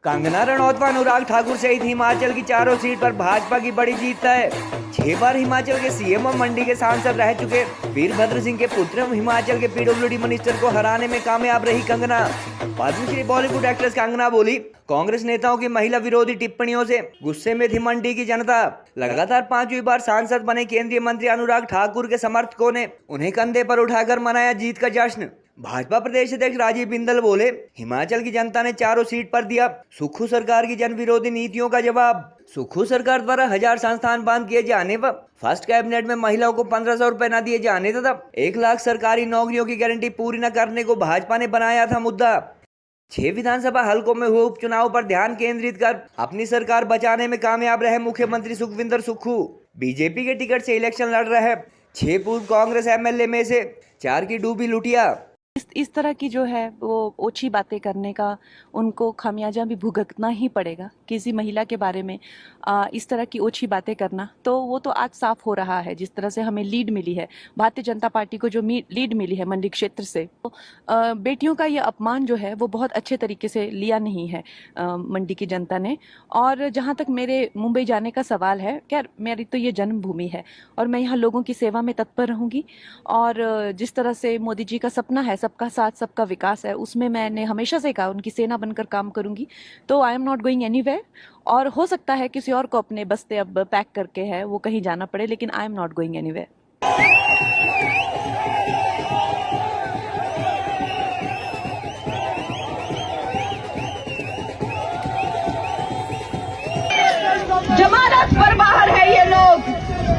कंगना रनौत व अनुराग ठाकुर सहित हिमाचल की चारों सीट पर भाजपा की बड़ी जीत है। 6 बार हिमाचल के सीएम और मंडी के सांसद रह चुके वीरभद्र सिंह के पुत्र हिमाचल के पीडब्ल्यूडी मिनिस्टर को हराने में कामयाब रही कंगना। पद्मश्री बॉलीवुड एक्ट्रेस कंगना बोली, कांग्रेस नेताओं की महिला विरोधी टिप्पणियों से गुस्से में थी मंडी की जनता। लगातार 5वीं बार सांसद बने केंद्रीय मंत्री अनुराग ठाकुर के समर्थकों ने उन्हें कंधे पर उठाकर मनाया जीत का जश्न। भाजपा प्रदेश अध्यक्ष राजीव बिंदल बोले, हिमाचल की जनता ने चारों सीट पर दिया सुक्खू सरकार की जन विरोधी नीतियों का जवाब। सुक्खू सरकार द्वारा 1000 संस्थान बंद किए जाने व फर्स्ट कैबिनेट में महिलाओं को 1500 रुपए न दिए जाने तथा 1 लाख सरकारी नौकरियों की गारंटी पूरी न करने को भाजपा ने बनाया था मुद्दा। 6 विधानसभा हलकों में हुए उपचुनाव पर ध्यान केंद्रित कर अपनी सरकार बचाने में कामयाब रहे मुख्यमंत्री सुखविंदर सुक्खू। बीजेपी के टिकट से इलेक्शन लड़ रहे 6 पूर्व कांग्रेस एमएलए में से 4 की डूबी लुटिया। इस तरह की जो है वो ओछी बातें करने का उनको खामियाजा भी भुगतना ही पड़ेगा। किसी महिला के बारे में इस तरह की ओछी बातें करना, तो वो तो आज साफ हो रहा है। जिस तरह से हमें लीड मिली है, भारतीय जनता पार्टी को जो लीड मिली है मंडी क्षेत्र से, तो बेटियों का ये अपमान जो है वो बहुत अच्छे तरीके से लिया नहीं है मंडी की जनता ने। और जहाँ तक मेरे मुंबई जाने का सवाल है, खैर मेरी तो ये जन्मभूमि है और मैं यहाँ लोगों की सेवा में तत्पर रहूँगी। और जिस तरह से मोदी जी का सपना है सबका साथ सबका विकास है, उसमें मैंने हमेशा से कहा उनकी सेना बनकर काम करूंगी। तो I am not going anywhere. और हो सकता है किसी और को अपने बस्ते अब पैक करके है वो कहीं जाना पड़े, लेकिन I am not going anywhere. जमानत पर बाहर है ये लोग।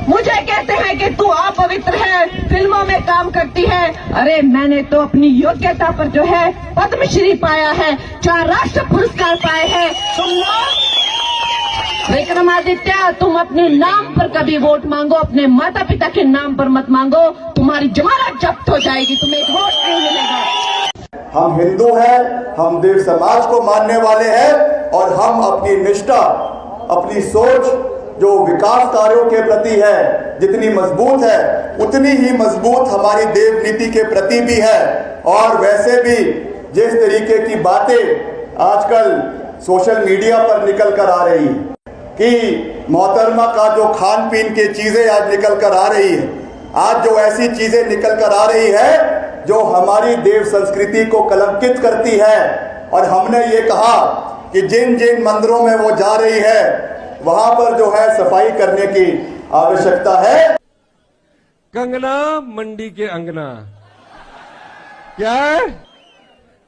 मुझे कहते हैं कि तू अपवित्र है, फिल्मों में काम करती है। अरे मैंने तो अपनी योग्यता पर जो है पद्मश्री पाया है, 4 राष्ट्र पुरस्कार पाए हैं। तुम लोग विक्रमादित्य, तुम अपने नाम पर कभी वोट मांगो, अपने माता पिता के नाम पर मत मांगो। तुम्हारी जमानत जब्त हो जाएगी, तुम्हें एक वोट नहीं मिलेगा। हम हिंदू हैं, हम देव समाज को मानने वाले हैं और हम अपनी निष्ठा, अपनी सोच जो विकास कार्यों के प्रति है जितनी मजबूत है, उतनी ही मजबूत हमारी देव नीति के प्रति भी है। और वैसे भी जिस तरीके की बातें आजकल सोशल मीडिया पर निकल कर आ रही है कि मोहतरमा का जो खान पीन की चीजें आज निकल कर आ रही है, आज जो ऐसी चीजें निकल कर आ रही है जो हमारी देव संस्कृति को कलंकित करती है। और हमने ये कहा कि जिन जिन मंदिरों में वो जा रही है वहां पर जो है सफाई करने की आवश्यकता है। कंगना मंडी के अंगना, क्या है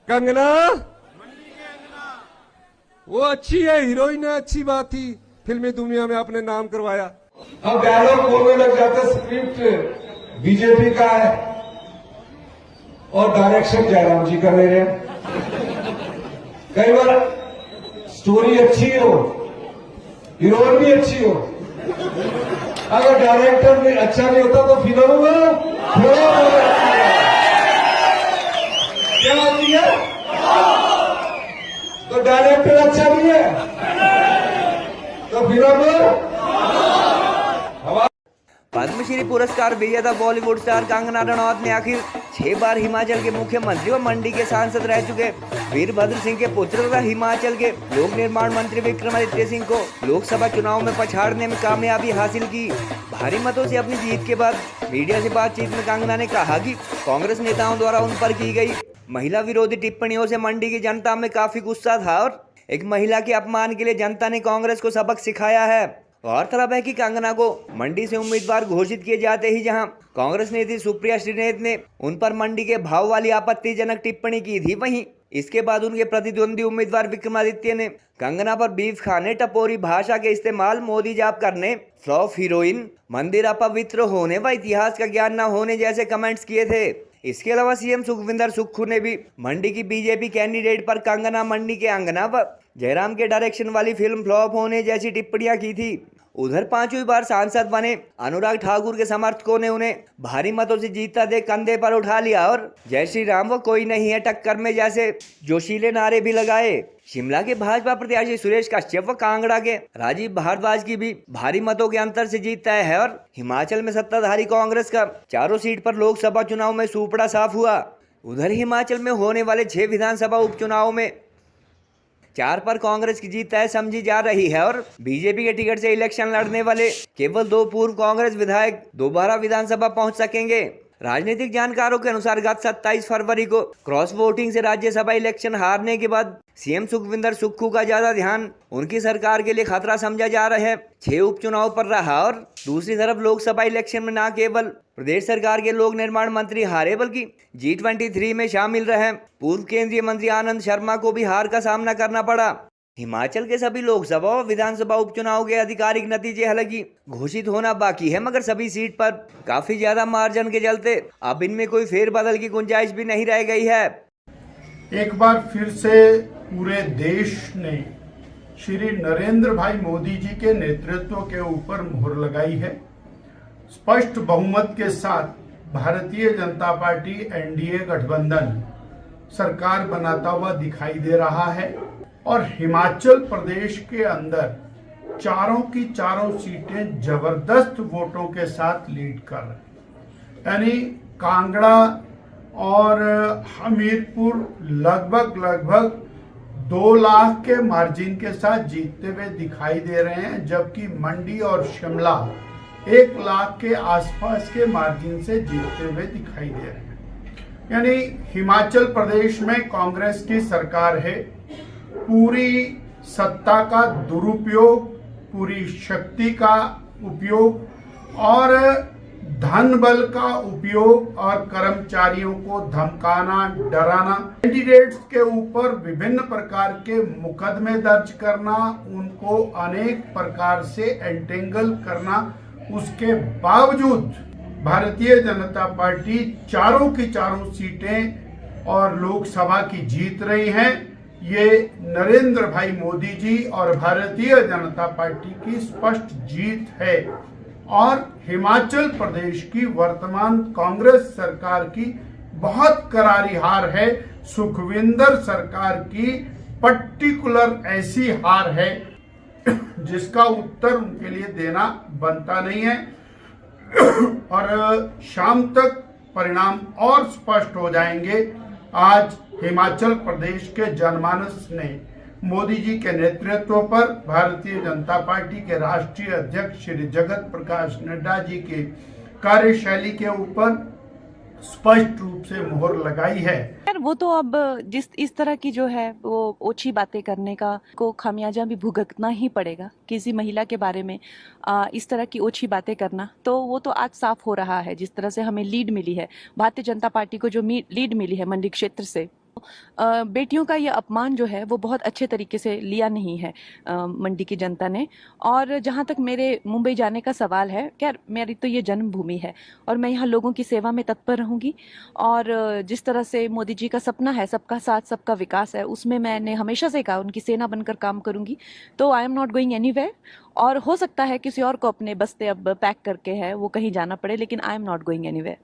कंगना मंडी के अंगना, वो अच्छी है, हीरोइन है, अच्छी बात थी, फिल्मी दुनिया में आपने नाम करवाया। अब डायलॉग बोलने लग जाते, स्क्रिप्ट बीजेपी का है और डायरेक्शन जयराम जी कर रहे हैं। कई बार स्टोरी अच्छी हो, हीरोइन भी अच्छी हो, अगर डायरेक्टर भी अच्छा नहीं होता तो फिल्म क्या होती है? तो डायरेक्टर अच्छा नहीं है तो फिल्म। पद्मश्री पुरस्कार विजेता बॉलीवुड स्टार कंगना रनौत ने आखिर 6 बार हिमाचल के मुख्यमंत्री और मंडी के सांसद रह चुके वीरभद्र सिंह के पुत्र तथा हिमाचल के लोक निर्माण मंत्री विक्रमादित्य सिंह को लोकसभा चुनाव में पछाड़ने में कामयाबी हासिल की। भारी मतों से अपनी जीत के बाद मीडिया से बातचीत में कंगना ने कहा कि कांग्रेस नेताओं द्वारा उन पर की गई महिला विरोधी टिप्पणियों से मंडी की जनता में काफी गुस्सा था और एक महिला के अपमान के लिए जनता ने कांग्रेस को सबक सिखाया है। गौरतलब है कि कंगना को मंडी से उम्मीदवार घोषित किए जाते ही जहां कांग्रेस नेत्री सुप्रिया श्रीनेत ने उन पर मंडी के भाव वाली आपत्तिजनक टिप्पणी की थी, वहीं इसके बाद उनके प्रतिद्वंदी उम्मीदवार विक्रमादित्य ने कंगना पर बीफ खाने, टपोरी भाषा के इस्तेमाल, मोदी जाप करने, फ्लॉप हीरोइन, मंदिर अपवित्र होने व इतिहास का ज्ञान न होने जैसे कमेंट्स किए थे। इसके अलावा सीएम सुखविंदर सुक्खू ने भी मंडी की बीजेपी कैंडिडेट पर कंगना मंडी के अंगना व जयराम के डायरेक्शन वाली फिल्म फ्लॉप होने जैसी टिप्पणियां की थी। उधर 5वीं बार सांसद बने अनुराग ठाकुर के समर्थकों ने उन्हें भारी मतों से जीतता देख कंधे पर उठा लिया और जय श्री राम व कोई नहीं है टक्कर में जैसे जोशीले नारे भी लगाए। शिमला के भाजपा प्रत्याशी सुरेश कश्यप व कांगड़ा के राजीव भारद्वाज की भी भारी मतों के अंतर से जीत तय है और हिमाचल में सत्ताधारी कांग्रेस का चारों सीट पर लोकसभा चुनाव में सूपड़ा साफ हुआ। उधर हिमाचल में होने वाले 6 विधानसभा उपचुनाव में 4 पर कांग्रेस की जीत तय समझी जा रही है और बीजेपी के टिकट से इलेक्शन लड़ने वाले केवल 2 पूर्व कांग्रेस विधायक दोबारा विधानसभा पहुंच सकेंगे। राजनीतिक जानकारों के अनुसार गत 27 फरवरी को क्रॉस वोटिंग से राज्यसभा इलेक्शन हारने के बाद सीएम सुखविंदर सुक्खू का ज्यादा ध्यान उनकी सरकार के लिए खतरा समझा जा रहा है। 6 उपचुनाव पर रहा और दूसरी तरफ लोकसभा इलेक्शन में न केवल प्रदेश सरकार के लोक निर्माण मंत्री हारे बल्कि G23 में शामिल रहे पूर्व केंद्रीय मंत्री आनंद शर्मा को भी हार का सामना करना पड़ा। हिमाचल के सभी लोकसभा और विधानसभा उपचुनाव के आधिकारिक नतीजे हालांकि घोषित होना बाकी है, मगर सभी सीट पर काफी ज्यादा मार्जिन के चलते अब इनमें कोई फेरबदल की गुंजाइश भी नहीं रह गई है। एक बार फिर से पूरे देश ने श्री नरेंद्र भाई मोदी जी के नेतृत्व के ऊपर मुहर लगाई है। स्पष्ट बहुमत के साथ भारतीय जनता पार्टी एनडीए गठबंधन सरकार बनाता हुआ दिखाई दे रहा है और हिमाचल प्रदेश के अंदर चारों की चारों सीटें जबरदस्त वोटों के साथ लीड कर रही, यानी कांगड़ा और हमीरपुर लगभग 2 लाख के मार्जिन के साथ जीतते हुए दिखाई दे रहे हैं, जबकि मंडी और शिमला 1 लाख के आसपास के मार्जिन से जीतते हुए दिखाई दे रहे हैं। यानी हिमाचल प्रदेश में कांग्रेस की सरकार है। पूरी सत्ता का दुरुपयोग, पूरी शक्ति का उपयोग और धन बल का उपयोग और कर्मचारियों को धमकाना, डराना, कैंडिडेट्स के ऊपर विभिन्न प्रकार के मुकदमे दर्ज करना, उनको अनेक प्रकार से एंटेंगल करना, उसके बावजूद भारतीय जनता पार्टी चारों की चारों सीटें और लोकसभा की जीत रही है। ये नरेंद्र भाई मोदी जी और भारतीय जनता पार्टी की स्पष्ट जीत है और हिमाचल प्रदेश की वर्तमान कांग्रेस सरकार की बहुत करारी हार है। सुखविंदर सरकार की पर्टिकुलर ऐसी हार है जिसका उत्तर उनके लिए देना बनता नहीं है और शाम तक परिणाम और स्पष्ट हो जाएंगे। आज हिमाचल प्रदेश के जनमानस ने मोदी जी के नेतृत्व पर भारतीय जनता पार्टी के राष्ट्रीय अध्यक्ष श्री जगत प्रकाश नड्डा जी के कार्यशैली के ऊपर स्पष्ट रूप से मुहर लगाई है। यार वो तो अब इस तरह की जो है वो ओछी बातें करने का को खामियाजा भी भुगतना ही पड़ेगा। किसी महिला के बारे में इस तरह की ओछी बातें करना, तो वो तो आज साफ हो रहा है। जिस तरह से हमें लीड मिली है, भारतीय जनता पार्टी को जो लीड मिली है मंडी क्षेत्र से, बेटियों का ये अपमान जो है वो बहुत अच्छे तरीके से लिया नहीं है मंडी की जनता ने। और जहाँ तक मेरे मुंबई जाने का सवाल है, क्या मेरी तो ये जन्मभूमि है और मैं यहाँ लोगों की सेवा में तत्पर रहूँगी। और जिस तरह से मोदी जी का सपना है सबका साथ सबका विकास है, उसमें मैंने हमेशा से कहा उनकी सेना बनकर काम करूँगी। तो I am not going anywhere. और हो सकता है किसी और को अपने बस्ते अब पैक करके है वो कहीं जाना पड़े, लेकिन I am not going anywhere.